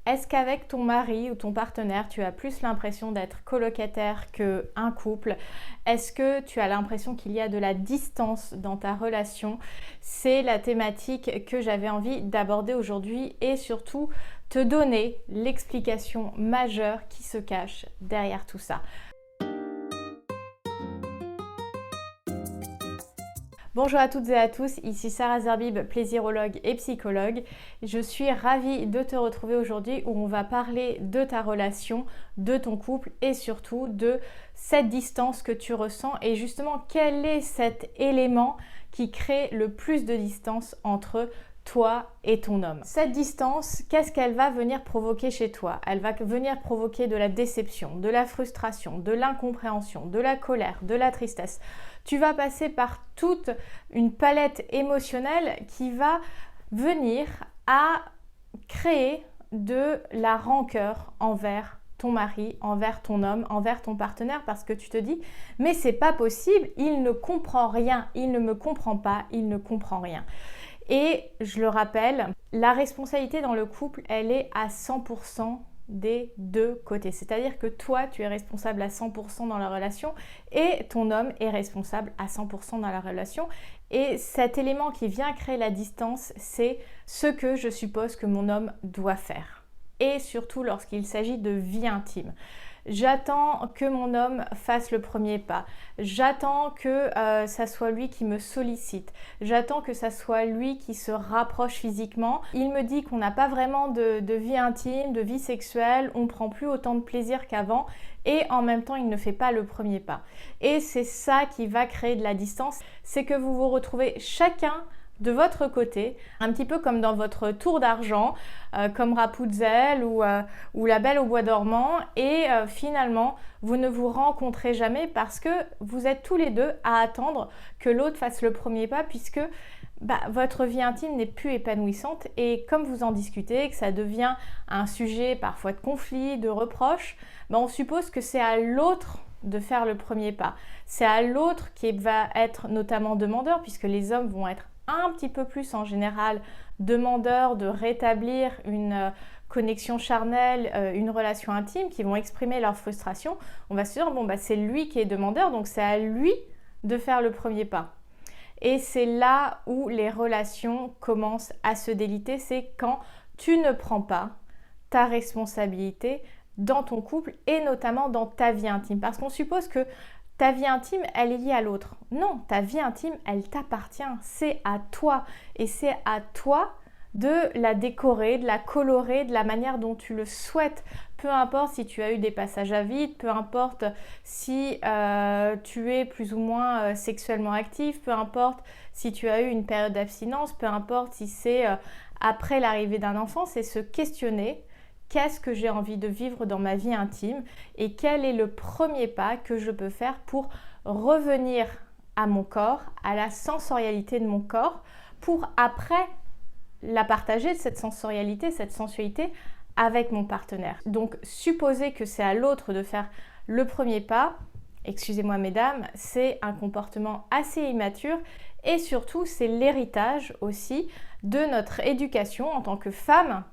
Est-ce qu'avec ton mari ou ton partenaire, tu as plus l'impression d'être colocataire qu'un couple? Est-ce que tu as l'impression qu'il y a de la distance dans ta relation? C'est la thématique que j'avais envie d'aborder aujourd'hui et surtout te donner l'explication majeure qui se cache derrière tout ça. Bonjour à toutes et à tous, ici Sarah Zerbib, plaisirologue et psychologue. Je suis ravie de te retrouver aujourd'hui où on va parler de ta relation, de ton couple et surtout de cette distance que tu ressens et justement quel est cet élément qui crée le plus de distance entre toi et ton homme. Cette distance, qu'est-ce qu'elle va venir provoquer chez toi? Elle va venir provoquer de la déception, de la frustration, de l'incompréhension, de la colère, de la tristesse. Tu vas passer par toute une palette émotionnelle qui va venir à créer de la rancœur envers ton mari, envers ton homme, envers ton partenaire parce que tu te dis mais c'est pas possible, il ne comprend rien, il ne me comprend pas, il ne comprend rien. Et je le rappelle, la responsabilité dans le couple, elle est à 100% des deux côtés. C'est-à-dire que toi, tu es responsable à 100% dans la relation et ton homme est responsable à 100% dans la relation. Et cet élément qui vient créer la distance, c'est ce que je suppose que mon homme doit faire. Et surtout lorsqu'il s'agit de vie intime. J'attends que mon homme fasse le premier pas. J'attends que ça soit lui qui me sollicite. J'attends que ça soit lui qui se rapproche physiquement. Il me dit qu'on n'a pas vraiment de vie intime, de vie sexuelle. On ne prend plus autant de plaisir qu'avant. Et en même temps, il ne fait pas le premier pas. Et c'est ça qui va créer de la distance. C'est que vous vous retrouvez chacun de votre côté, un petit peu comme dans votre tour d'argent, comme Rapunzel ou La Belle au bois dormant, et finalement, vous ne vous rencontrez jamais parce que vous êtes tous les deux à attendre que l'autre fasse le premier pas puisque votre vie intime n'est plus épanouissante et comme vous en discutez, que ça devient un sujet parfois de conflit, de reproche, on suppose que c'est à l'autre de faire le premier pas. C'est à l'autre qui va être notamment demandeur puisque les hommes vont être un petit peu plus en général demandeurs de rétablir une connexion charnelle, une relation intime, qui vont exprimer leur frustration. On va se dire, c'est lui qui est demandeur, donc c'est à lui de faire le premier pas. Et c'est là où les relations commencent à se déliter, c'est quand tu ne prends pas ta responsabilité dans ton couple et notamment dans ta vie intime. Parce qu'on suppose que ta vie intime, elle est liée à l'autre. Non, ta vie intime, elle t'appartient. C'est à toi. Et c'est à toi de la décorer, de la colorer de la manière dont tu le souhaites. Peu importe si tu as eu des passages à vide, peu importe si tu es plus ou moins sexuellement actif, peu importe si tu as eu une période d'abstinence, peu importe si c'est après l'arrivée d'un enfant, c'est se questionner. Qu'est-ce que j'ai envie de vivre dans ma vie intime et quel est le premier pas que je peux faire pour revenir à mon corps, à la sensorialité de mon corps, pour après la partager, cette sensorialité, cette sensualité avec mon partenaire. Donc, supposer que c'est à l'autre de faire le premier pas, excusez-moi mesdames, c'est un comportement assez immature et surtout c'est l'héritage aussi de notre éducation en tant que femme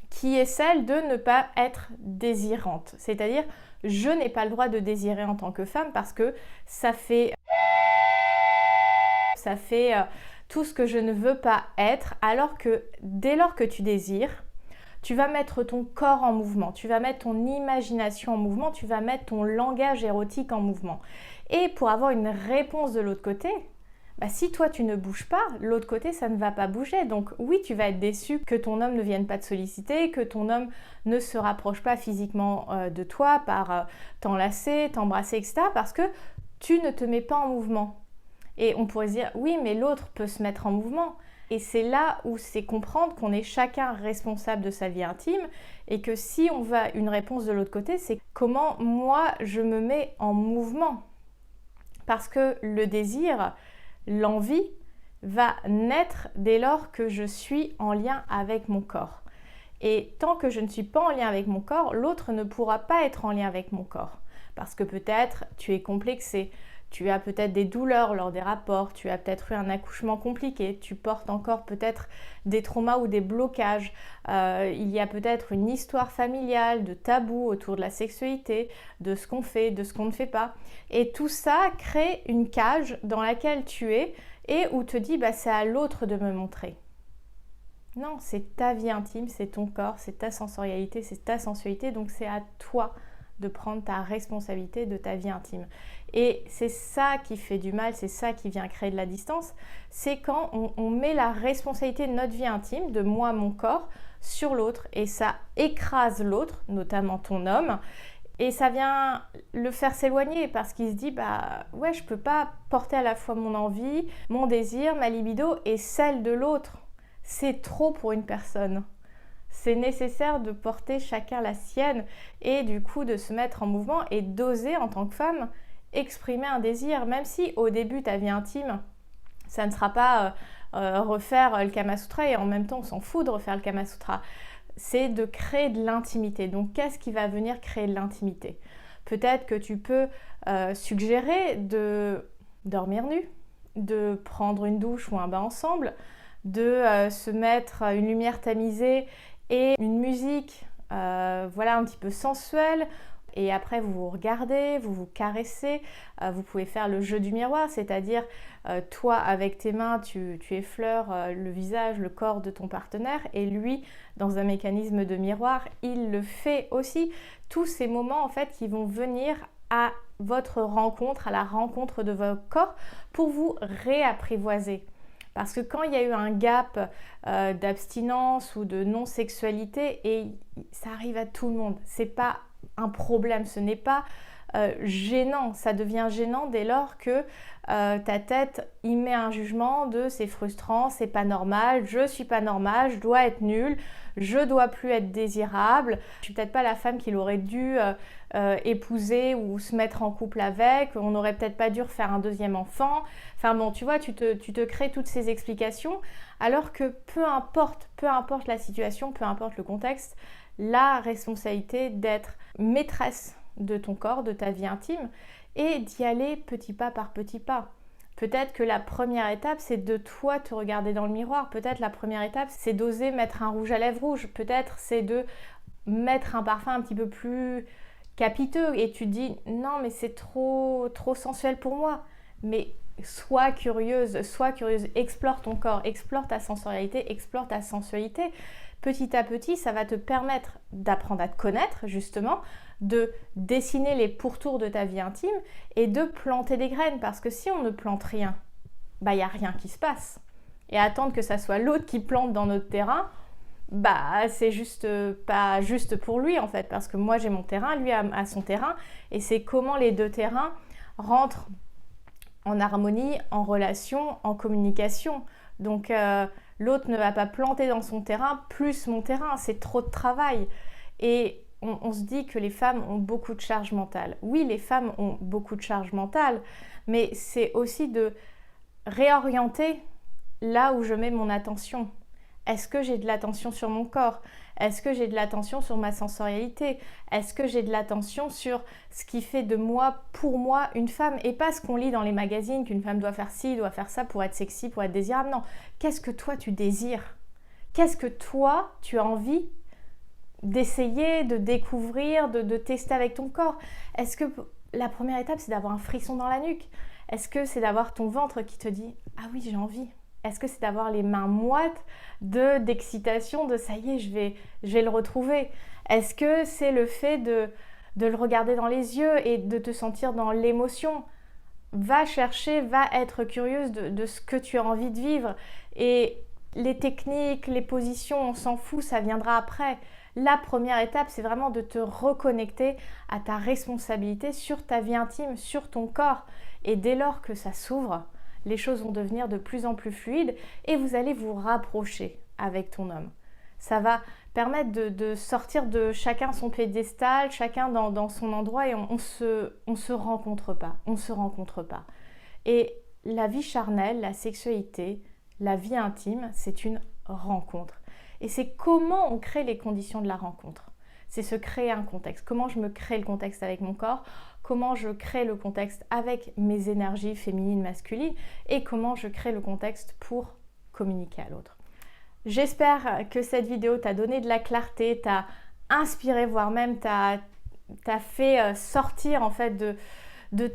qui est celle de ne pas être désirante. C'est-à-dire, je n'ai pas le droit de désirer en tant que femme parce que ça fait tout ce que je ne veux pas être, alors que dès lors que tu désires, tu vas mettre ton corps en mouvement, tu vas mettre ton imagination en mouvement, tu vas mettre ton langage érotique en mouvement. Et pour avoir une réponse de l'autre côté, si toi tu ne bouges pas, l'autre côté ça ne va pas bouger. Donc oui, tu vas être déçu que ton homme ne vienne pas te solliciter, que ton homme ne se rapproche pas physiquement de toi par t'enlacer, t'embrasser, etc. Parce que tu ne te mets pas en mouvement. Et on pourrait se dire, oui, mais l'autre peut se mettre en mouvement. Et c'est là où c'est comprendre qu'on est chacun responsable de sa vie intime et que si on veut une réponse de l'autre côté, c'est comment moi je me mets en mouvement. Parce que le désir, l'envie va naître dès lors que je suis en lien avec mon corps. Et tant que je ne suis pas en lien avec mon corps, l'autre ne pourra pas être en lien avec mon corps. Parce que peut-être tu es complexé, tu as peut-être des douleurs lors des rapports, tu as peut-être eu un accouchement compliqué, tu portes encore peut-être des traumas ou des blocages, il y a peut-être une histoire familiale de tabous autour de la sexualité, de ce qu'on fait, de ce qu'on ne fait pas. Et tout ça crée une cage dans laquelle tu es et où te dis c'est à l'autre de me montrer. Non, c'est ta vie intime, c'est ton corps, c'est ta sensorialité, c'est ta sensualité, donc c'est à toi de prendre ta responsabilité de ta vie intime. Et c'est ça qui fait du mal, c'est ça qui vient créer de la distance, c'est quand on met la responsabilité de notre vie intime, de moi, mon corps, sur l'autre, et ça écrase l'autre, notamment ton homme, et ça vient le faire s'éloigner parce qu'il se dit ouais, je peux pas porter à la fois mon envie, mon désir, ma libido et celle de l'autre. C'est trop pour une personne. C'est nécessaire de porter chacun la sienne et du coup de se mettre en mouvement et d'oser en tant que femme exprimer un désir, même si au début ta vie intime, ça ne sera pas refaire le Kama Sutra et en même temps on s'en fout de refaire le Kama Sutra. C'est de créer de l'intimité. Donc qu'est-ce qui va venir créer de l'intimité? Peut-être que tu peux suggérer de dormir nu, de prendre une douche ou un bain ensemble, de se mettre une lumière tamisée et une musique un petit peu sensuelle, et après vous vous regardez, vous vous caressez, vous pouvez faire le jeu du miroir, c'est-à-dire toi avec tes mains tu effleures le visage, le corps de ton partenaire, et lui dans un mécanisme de miroir il le fait aussi. Tous ces moments en fait qui vont venir à votre rencontre, à la rencontre de votre corps pour vous réapprivoiser. Parce que quand il y a eu un gap d'abstinence ou de non-sexualité, et ça arrive à tout le monde, c'est pas un problème, ce n'est pas gênant, ça devient gênant dès lors que ta tête y met un jugement de c'est frustrant, c'est pas normal, je suis pas normale, je dois être nulle, je dois plus être désirable, je suis peut-être pas la femme qu'il aurait dû épouser ou se mettre en couple avec, on n'aurait peut-être pas dû refaire un deuxième enfant. Enfin bon, tu vois, tu te crées toutes ces explications alors que peu importe la situation, peu importe le contexte, la responsabilité d'être maîtresse de ton corps, de ta vie intime, et d'y aller petit pas par petit pas. Peut-être que la première étape, c'est de toi te regarder dans le miroir. Peut-être la première étape, c'est d'oser mettre un rouge à lèvres rouge. Peut-être c'est de mettre un parfum un petit peu plus capiteux et tu te dis non mais c'est trop sensuel pour moi. Mais sois curieuse, explore ton corps, explore ta sensorialité, explore ta sensualité. Petit à petit, ça va te permettre d'apprendre à te connaître, justement, de dessiner les pourtours de ta vie intime et de planter des graines. Parce que si on ne plante rien, il n'y a rien qui se passe. Et attendre que ça soit l'autre qui plante dans notre terrain, c'est juste pas juste pour lui en fait. Parce que moi j'ai mon terrain, lui a son terrain. Et c'est comment les deux terrains rentrent en harmonie, en relation, en communication. Donc l'autre ne va pas planter dans son terrain plus mon terrain, c'est trop de travail. Et on se dit que les femmes ont beaucoup de charge mentale. Oui, les femmes ont beaucoup de charge mentale, mais c'est aussi de réorienter là où je mets mon attention. Est-ce que j'ai de l'attention sur mon corps? Est-ce que j'ai de l'attention sur ma sensorialité? Est-ce que j'ai de l'attention sur ce qui fait de moi, pour moi, une femme? Et pas ce qu'on lit dans les magazines, qu'une femme doit faire ci, doit faire ça pour être sexy, pour être désirable. Non, qu'est-ce que toi tu désires? Qu'est-ce que toi tu as envie d'essayer, de découvrir, de tester avec ton corps? Est-ce que la première étape c'est d'avoir un frisson dans la nuque? Est-ce que c'est d'avoir ton ventre qui te dit « Ah oui, j'ai envie ». Est-ce que c'est d'avoir les mains moites d'excitation, de ça y est, je vais le retrouver? Est-ce que c'est le fait de le regarder dans les yeux et de te sentir dans l'émotion? Va chercher, va être curieuse de ce que tu as envie de vivre. Et les techniques, les positions, on s'en fout, ça viendra après. La première étape, c'est vraiment de te reconnecter à ta responsabilité sur ta vie intime, sur ton corps. Et dès lors que ça s'ouvre, les choses vont devenir de plus en plus fluides et vous allez vous rapprocher avec ton homme. Ça va permettre de sortir de chacun son piédestal, chacun dans son endroit, et on se rencontre pas. Et la vie charnelle, la sexualité, la vie intime, c'est une rencontre. Et c'est comment on crée les conditions de la rencontre. c'est se créer un contexte. Comment je me crée le contexte avec mon corps, comment je crée le contexte avec mes énergies féminines, masculines et comment je crée le contexte pour communiquer à l'autre. J'espère que cette vidéo t'a donné de la clarté, t'a inspiré, voire même t'a fait sortir en fait de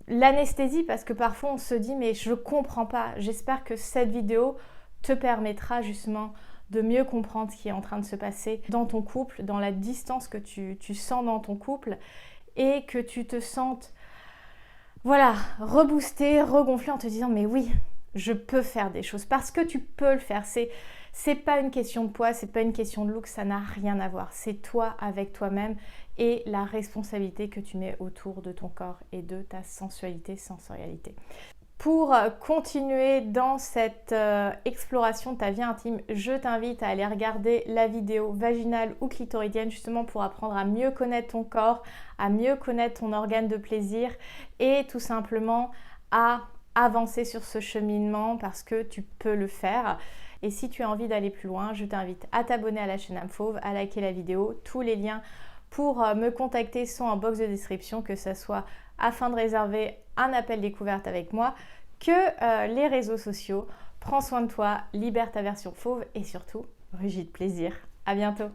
l'anesthésie, parce que parfois on se dit mais je comprends pas. J'espère que cette vidéo te permettra justement de mieux comprendre ce qui est en train de se passer dans ton couple, dans la distance que tu sens dans ton couple et que tu te sentes voilà, reboosté, regonflé en te disant mais oui, je peux faire des choses parce que tu peux le faire. C'est pas une question de poids, c'est pas une question de look, ça n'a rien à voir. C'est toi avec toi-même et la responsabilité que tu mets autour de ton corps et de ta sensualité, sensorialité. Pour continuer dans cette exploration de ta vie intime, je t'invite à aller regarder la vidéo vaginale ou clitoridienne justement pour apprendre à mieux connaître ton corps, à mieux connaître ton organe de plaisir et tout simplement à avancer sur ce cheminement parce que tu peux le faire. Et si tu as envie d'aller plus loin, je t'invite à t'abonner à la chaîne Âme Fauve, à liker la vidéo. Tous les liens pour me contacter sont en box de description, que ce soit afin de réserver un appel découverte avec moi, que les réseaux sociaux. Prends soin de toi, libère ta version fauve et surtout, rugis de plaisir. À bientôt.